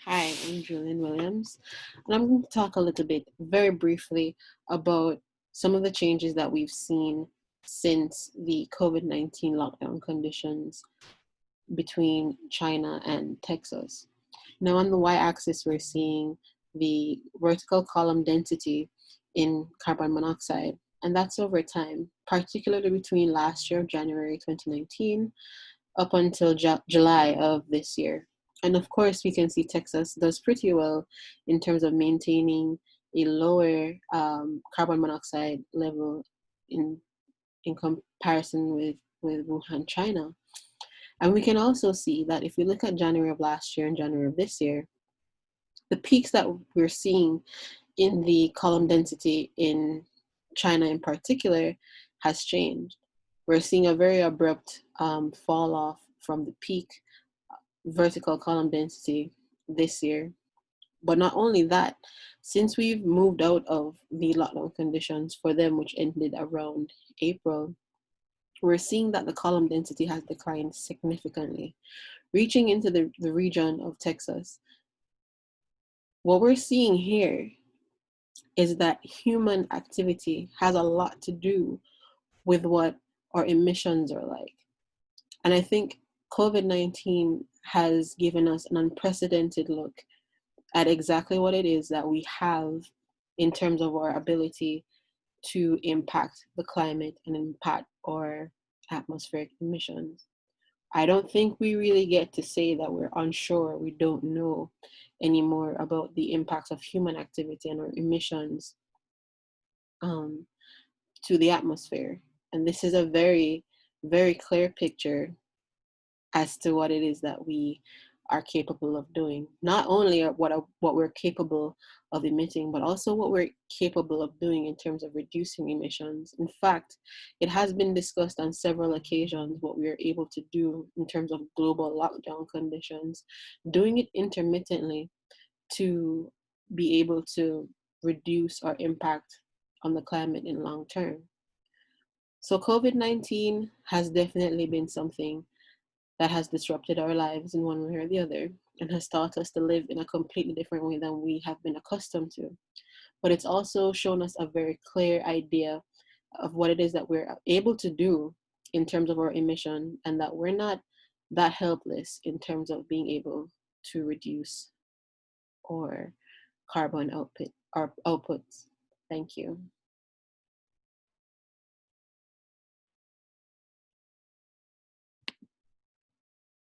Hi, I'm Julian Williams, and I'm going to talk a little bit, very briefly, about some of the changes that we've seen since the COVID-19 lockdown conditions between China and Texas. Now, on the y axis, we're seeing the vertical column density in carbon monoxide, and that's over time, particularly between last year, January 2019, up until July of this year. And of course, we can see Texas does pretty well in terms of maintaining a lower carbon monoxide level in comparison with Wuhan, China. And we can also see that if we look at January of last year and January of this year, the peaks that we're seeing in the column density in China in particular has changed. We're seeing a very abrupt fall off from the peak vertical column density this year. But not only that, since we've moved out of the lockdown conditions for them, which ended around April, we're seeing that the column density has declined significantly, reaching into the region of Texas. What we're seeing here is that human activity has a lot to do with what our emissions are like. And I think COVID-19 has given us an unprecedented look at exactly what it is that we have in terms of our ability to impact the climate and impact our atmospheric emissions. I don't think we really get to say that we're unsure, we don't know anymore about the impacts of human activity and our emissions um, to the atmosphere. And this is a very, very clear picture as to what it is that we are capable of doing. Not only what we're capable of emitting, but also what we're capable of doing in terms of reducing emissions. In fact, it has been discussed on several occasions what we are able to do in terms of global lockdown conditions, doing it intermittently to be able to reduce our impact on the climate in long term. So COVID-19 has definitely been something that has disrupted our lives in one way or the other and has taught us to live in a completely different way than we have been accustomed to. But it's also shown us a very clear idea of what it is that we're able to do in terms of our emission, and that we're not that helpless in terms of being able to reduce our carbon output, our outputs. Thank you.